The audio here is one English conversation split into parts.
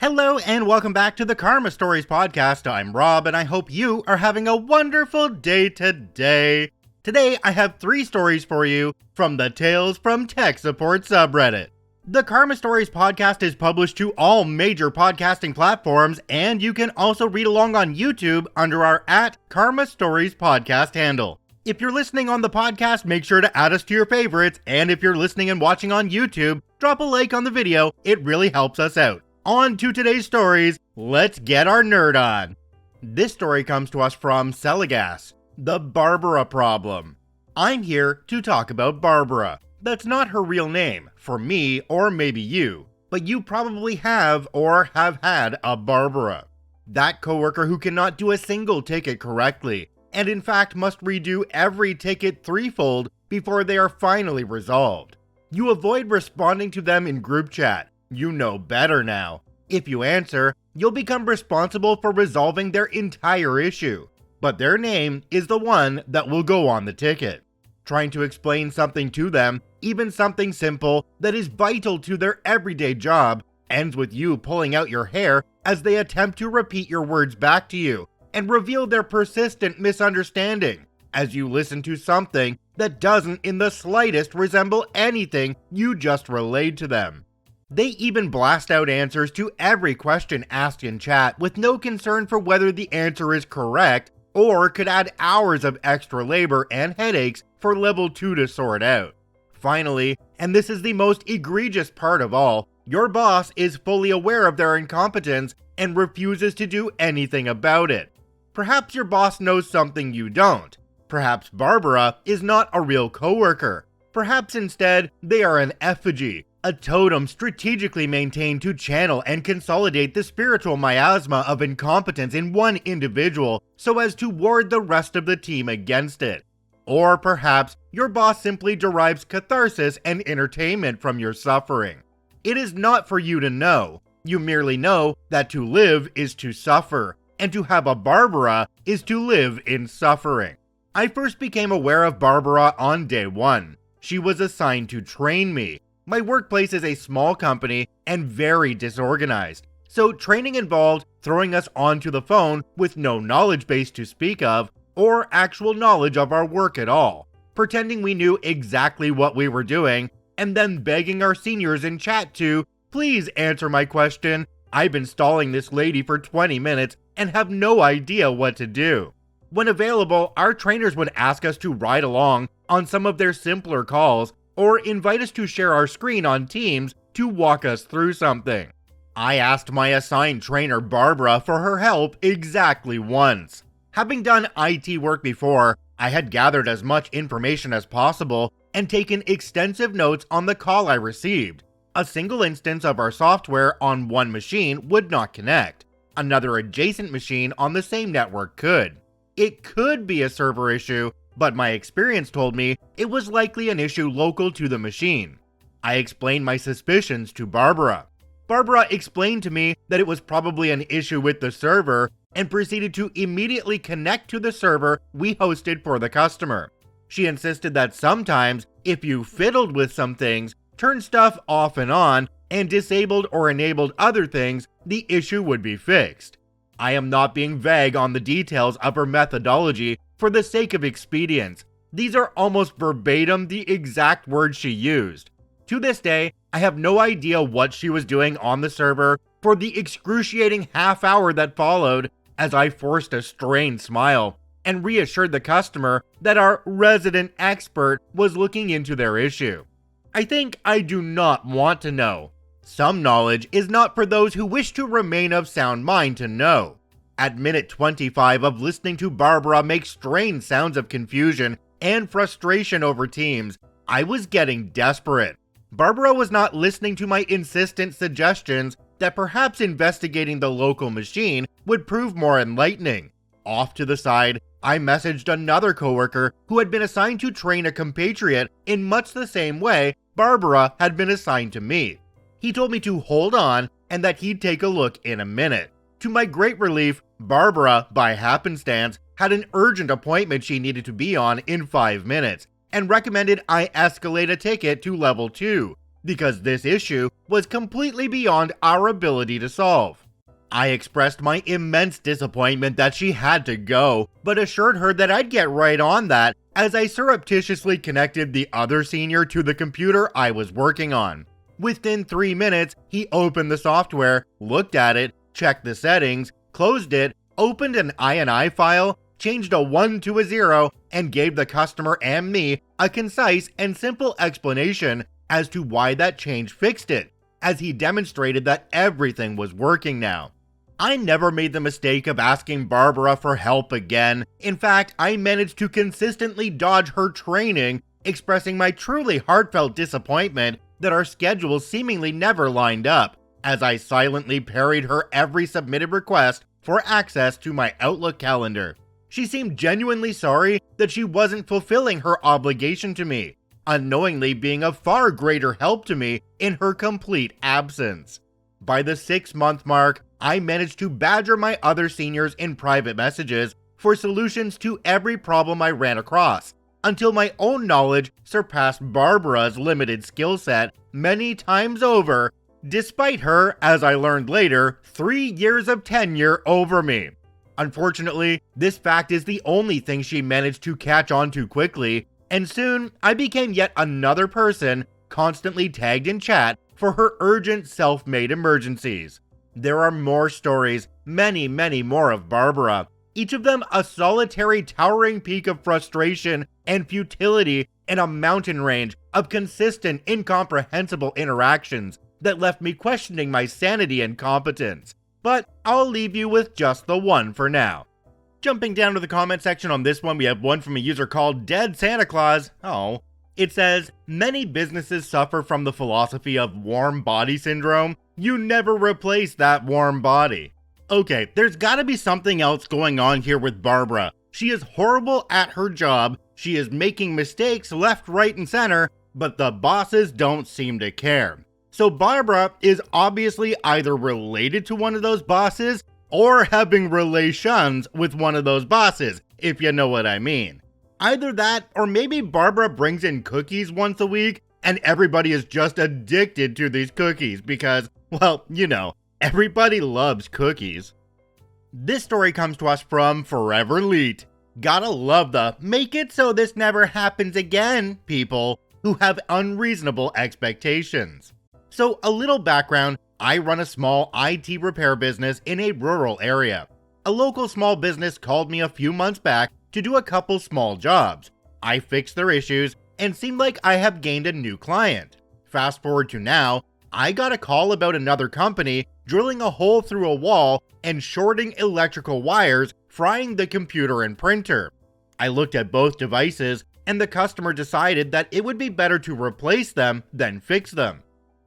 Hello and welcome back to the Karma Stories podcast. I'm Rob and I hope you are having a wonderful day today. Today I have 3 stories for you from the Tales from Tech Support subreddit. The Karma Stories podcast is published to all major podcasting platforms, and you can also read along on YouTube under our @Karma Stories podcast handle. If you're listening on the podcast, make sure to add us to your favorites, and if you're listening and watching on YouTube, drop a like on the video, it really helps us out. On to today's stories, let's get our nerd on. This story comes to us from Celigas, the Barbara problem. I'm here to talk about Barbara. That's not her real name, for me or maybe you, but you probably have or have had a Barbara. That coworker who cannot do a single ticket correctly, and in fact must redo every ticket threefold before they are finally resolved. You avoid responding to them in group chat. You know better now. If you answer, you'll become responsible for resolving their entire issue, but their name is the one that will go on the ticket. Trying to explain something to them, even something simple that is vital to their everyday job, ends with you pulling out your hair as they attempt to repeat your words back to you and reveal their persistent misunderstanding as you listen to something that doesn't in the slightest resemble anything you just relayed to them. They even blast out answers to every question asked in chat with no concern for whether the answer is correct or could add hours of extra labor and headaches for level 2 to sort out. Finally, and this is the most egregious part of all, your boss is fully aware of their incompetence and refuses to do anything about it. Perhaps your boss knows something you don't. Perhaps Barbara is not a real coworker. Perhaps instead, they are an effigy, a totem strategically maintained to channel and consolidate the spiritual miasma of incompetence in one individual so as to ward the rest of the team against it. Or perhaps your boss simply derives catharsis and entertainment from your suffering. It is not for you to know. You merely know that to live is to suffer, and to have a Barbara is to live in suffering. I first became aware of Barbara on day 1. She was assigned to train me. My workplace is a small company and very disorganized, so training involved throwing us onto the phone with no knowledge base to speak of, or actual knowledge of our work at all, pretending we knew exactly what we were doing, and then begging our seniors in chat to, please answer my question. I've been stalling this lady for 20 minutes and have no idea what to do. When available, our trainers would ask us to ride along on some of their simpler calls, or invite us to share our screen on Teams to walk us through something. I asked my assigned trainer Barbara for her help exactly once. Having done IT work before, I had gathered as much information as possible and taken extensive notes on the call I received. A single instance of our software on one machine would not connect. Another adjacent machine on the same network could. It could be a server issue, but my experience told me it was likely an issue local to the machine. I explained my suspicions to Barbara. Barbara explained to me that it was probably an issue with the server and proceeded to immediately connect to the server we hosted for the customer. She insisted that sometimes, if you fiddled with some things, turned stuff off and on, and disabled or enabled other things, the issue would be fixed. I am not being vague on the details of her methodology for the sake of expedience. These are almost verbatim the exact words she used. To this day, I have no idea what she was doing on the server for the excruciating half hour that followed, as I forced a strained smile and reassured the customer that our resident expert was looking into their issue. I think I do not want to know. Some knowledge is not for those who wish to remain of sound mind to know. At minute 25 of listening to Barbara make strange sounds of confusion and frustration over Teams, I was getting desperate. Barbara was not listening to my insistent suggestions that perhaps investigating the local machine would prove more enlightening. Off to the side, I messaged another coworker who had been assigned to train a compatriot in much the same way Barbara had been assigned to me. He told me to hold on and that he'd take a look in a minute. To my great relief, Barbara, by happenstance, had an urgent appointment she needed to be on in 5 minutes, and recommended I escalate a ticket to level 2, because this issue was completely beyond our ability to solve. I expressed my immense disappointment that she had to go, but assured her that I'd get right on that as I surreptitiously connected the other senior to the computer I was working on. Within 3 minutes, he opened the software, looked at it, checked the settings, closed it, opened an INI file, changed a 1 to a 0, and gave the customer and me a concise and simple explanation as to why that change fixed it, as he demonstrated that everything was working now. I never made the mistake of asking Barbara for help again. In fact, I managed to consistently dodge her training, expressing my truly heartfelt disappointment that our schedules seemingly never lined up, as I silently parried her every submitted request for access to my Outlook calendar. She seemed genuinely sorry that she wasn't fulfilling her obligation to me, unknowingly being of far greater help to me in her complete absence. By the 6-month mark, I managed to badger my other seniors in private messages for solutions to every problem I ran across, until my own knowledge surpassed Barbara's limited skill set many times over, despite her, as I learned later, 3 years of tenure over me. Unfortunately, this fact is the only thing she managed to catch on to quickly, and soon I became yet another person constantly tagged in chat for her urgent self-made emergencies. There are more stories, many more of Barbara, each of them a solitary towering peak of frustration and futility in a mountain range of consistent, incomprehensible interactions that left me questioning my sanity and competence. But I'll leave you with just the one for now. Jumping down to the comment section on this one, we have one from a user called Dead Santa Claus. Oh. It says, many businesses suffer from the philosophy of warm body syndrome. You never replace that warm body. Okay, there's gotta be something else going on here with Barbara. She is horrible at her job, she is making mistakes left, right, and center, but the bosses don't seem to care. So Barbara is obviously either related to one of those bosses or having relations with one of those bosses, if you know what I mean. Either that, or maybe Barbara brings in cookies once a week, and everybody is just addicted to these cookies because, well, you know, everybody loves cookies. This story comes to us from Forever Leet. Gotta love the make it so this never happens again people who have unreasonable expectations. So a little background, I run a small IT repair business in a rural area. A local small business called me a few months back to do a couple small jobs. I fixed their issues and seemed like I have gained a new client. Fast forward to now, I got a call about another company drilling a hole through a wall and shorting electrical wires, frying the computer and printer. I looked at both devices and the customer decided that it would be better to replace them than fix them.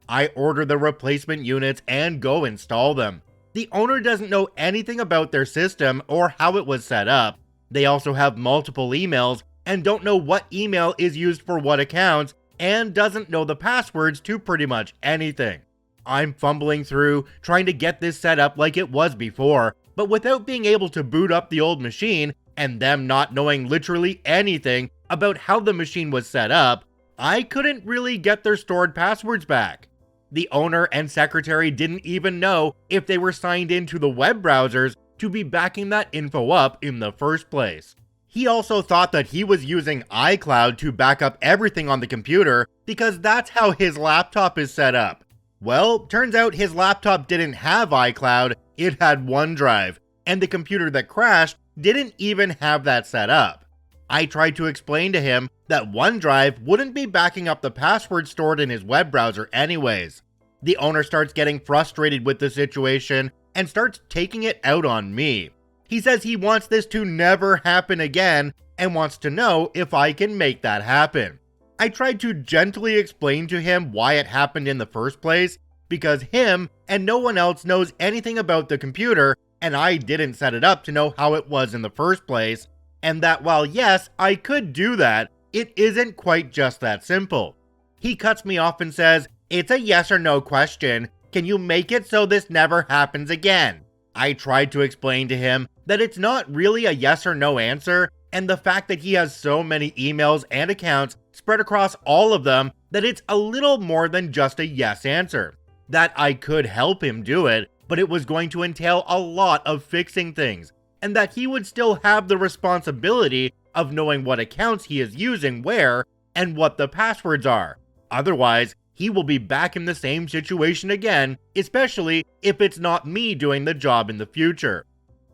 I order the replacement units and go install them. The owner doesn't know anything about their system or how it was set up. They also have multiple emails and don't know what email is used for what accounts and doesn't know the passwords to pretty much anything. I'm fumbling through trying to get this set up like it was before, but without being able to boot up the old machine and them not knowing literally anything about how the machine was set up, I couldn't really get their stored passwords back. The owner and secretary didn't even know if they were signed into the web browsers to be backing that info up in the first place. He also thought that he was using iCloud to back up everything on the computer because that's how his laptop is set up. Well, turns out his laptop didn't have iCloud, it had OneDrive, and the computer that crashed didn't even have that set up. I tried to explain to him that OneDrive wouldn't be backing up the password stored in his web browser anyways. The owner starts getting frustrated with the situation and starts taking it out on me. He says he wants this to never happen again and wants to know if I can make that happen. I tried to gently explain to him why it happened in the first place, because him and no one else knows anything about the computer and I didn't set it up to know how it was in the first place, and that while yes, I could do that, it isn't quite just that simple. He cuts me off and says, "It's a yes or no question. Can you make it so this never happens again?" I tried to explain to him that it's not really a yes or no answer, and the fact that he has so many emails and accounts spread across all of them that it's a little more than just a yes answer. That I could help him do it, but it was going to entail a lot of fixing things, and that he would still have the responsibility of knowing what accounts he is using where and what the passwords are. Otherwise, he will be back in the same situation again, especially if it's not me doing the job in the future.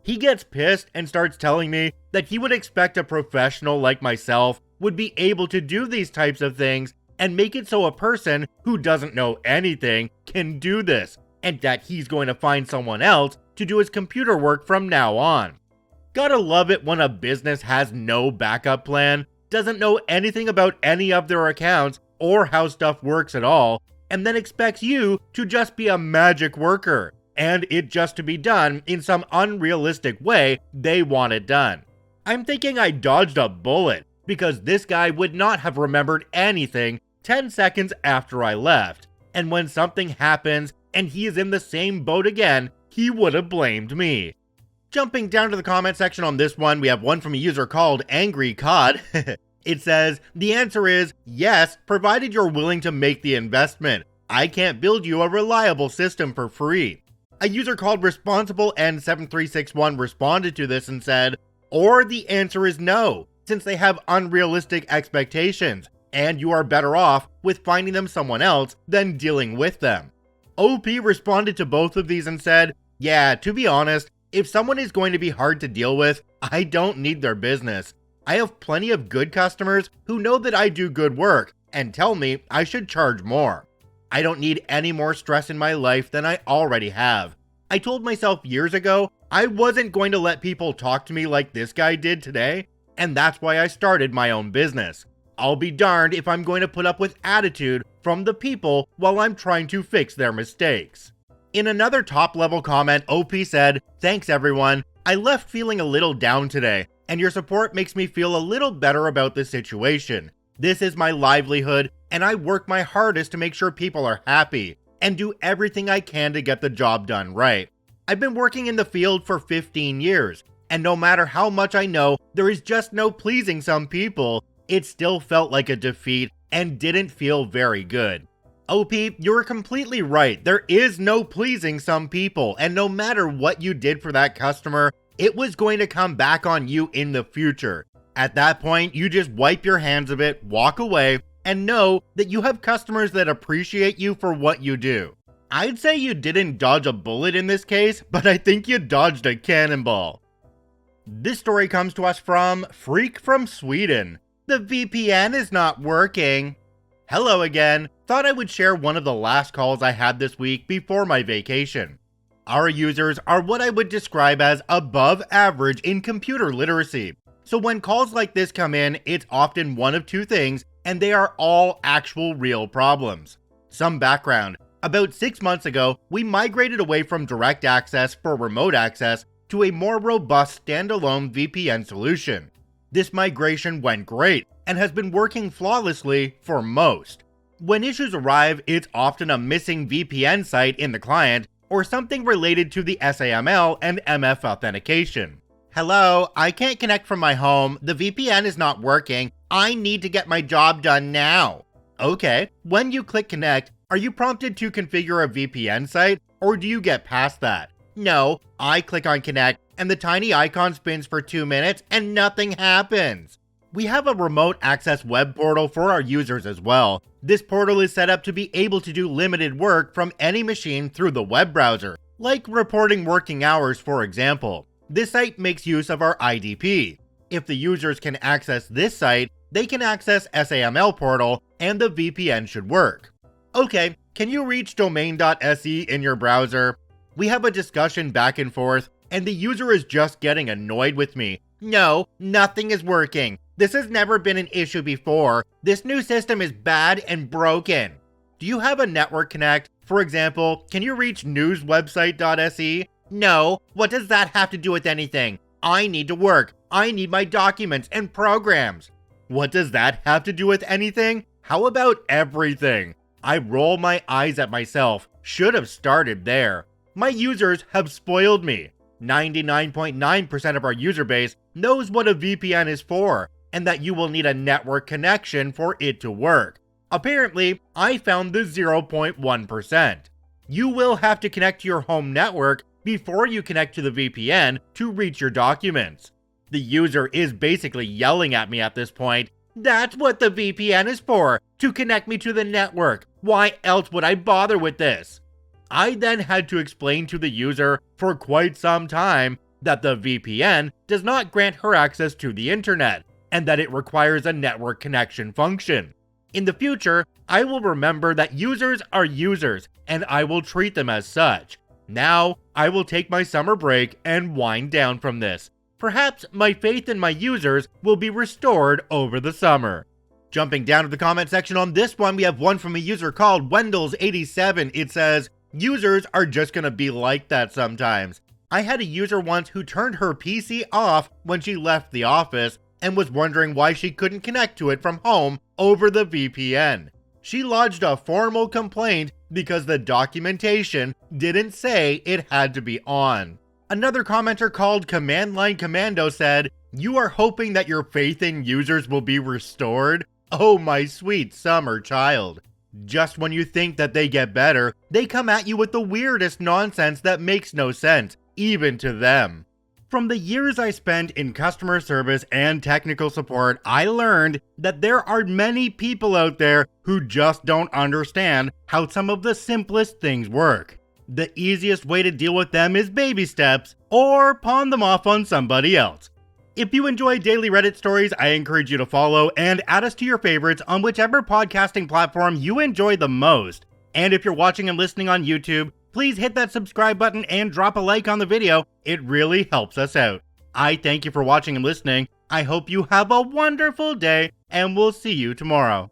He gets pissed and starts telling me that he would expect a professional like myself would be able to do these types of things and make it so a person who doesn't know anything can do this, and that he's going to find someone else to do his computer work from now on. Gotta love it when a business has no backup plan, doesn't know anything about any of their accounts or how stuff works at all, and then expects you to just be a magic worker, and it just to be done in some unrealistic way they want it done. I'm thinking I dodged a bullet, because this guy would not have remembered anything 10 seconds after I left, and when something happens and he is in the same boat again, he would have blamed me. Jumping down to the comment section on this one, we have one from a user called Angry Cod. It says, the answer is yes, provided you're willing to make the investment. I can't build you a reliable system for free. A user called Responsible N7361 responded to this and said, or the answer is no, since they have unrealistic expectations, and you are better off with finding them someone else than dealing with them. OP responded to both of these and said, yeah, to be honest, if someone is going to be hard to deal with, I don't need their business. I have plenty of good customers who know that I do good work and tell me I should charge more. I don't need any more stress in my life than I already have. I told myself years ago I wasn't going to let people talk to me like this guy did today, and that's why I started my own business. I'll be darned if I'm going to put up with attitude from the people while I'm trying to fix their mistakes. In another top-level comment, OP said, thanks everyone, I left feeling a little down today, and your support makes me feel a little better about the situation. This is my livelihood, and I work my hardest to make sure people are happy, and do everything I can to get the job done right. I've been working in the field for 15 years, and no matter how much I know there is just no pleasing some people, it still felt like a defeat and didn't feel very good. OP, you're completely right. There is no pleasing some people, and no matter what you did for that customer, it was going to come back on you in the future. At that point, you just wipe your hands of it, walk away, and know that you have customers that appreciate you for what you do. I'd say you didn't dodge a bullet in this case, but I think you dodged a cannonball. This story comes to us from Freak from Sweden. The VPN is not working. Hello again. Thought I would share one of the last calls I had this week before my vacation. Our users are what I would describe as above average in computer literacy. So when calls like this come in, it's often one of two things, and they are all actual real problems. Some background. About 6 months ago, we migrated away from direct access for remote access to a more robust standalone VPN solution. This migration went great and has been working flawlessly for most. When issues arrive, it's often a missing VPN site in the client or something related to the SAML and MF authentication. Hello, I can't connect from my home, the VPN is not working, I need to get my job done now. Okay, when you click connect, are you prompted to configure a VPN site, or do you get past that? No, I click on connect and the tiny icon spins for 2 minutes and nothing happens. We have a remote access web portal for our users as well. This portal is set up to be able to do limited work from any machine through the web browser, like reporting working hours for example. This site makes use of our IDP. If the users can access this site, they can access SAML portal and the VPN should work. Okay, can you reach domain.se in your browser? We have a discussion back and forth, and the user is just getting annoyed with me. No, nothing is working. This has never been an issue before. This new system is bad and broken. Do you have a network connect? For example, can you reach newswebsite.se? No, what does that have to do with anything? I need to work. I need my documents and programs. What does that have to do with anything? How about everything? I roll my eyes at myself. Should have started there. My users have spoiled me. 99.9% of our user base knows what a VPN is for, and that you will need a network connection for it to work. Apparently, I found the 0.1%. You will have to connect to your home network before you connect to the VPN to reach your documents. The user is basically yelling at me at this point. That's what the VPN is for, to connect me to the network. Why else would I bother with this? I then had to explain to the user for quite some time that the VPN does not grant her access to the internet, and that it requires a network connection function. In the future, I will remember that users are users, and I will treat them as such. Now, I will take my summer break and wind down from this. Perhaps my faith in my users will be restored over the summer. Jumping down to the comment section on this one, we have one from a user called Wendels87. It says, users are just gonna be like that sometimes. I had a user once who turned her PC off when she left the office and was wondering why she couldn't connect to it from home over the VPN. She lodged a formal complaint because the documentation didn't say it had to be on. Another commenter called Command Line Commando said, you are hoping that your faith in users will be restored? Oh my sweet summer child. Just when you think that they get better, they come at you with the weirdest nonsense that makes no sense, even to them. From the years I spent in customer service and technical support, I learned that there are many people out there who just don't understand how some of the simplest things work. The easiest way to deal with them is baby steps, or pawn them off on somebody else. If you enjoy daily Reddit stories, I encourage you to follow and add us to your favorites on whichever podcasting platform you enjoy the most. And if you're watching and listening on YouTube, please hit that subscribe button and drop a like on the video. It really helps us out. I thank you for watching and listening. I hope you have a wonderful day, and we'll see you tomorrow.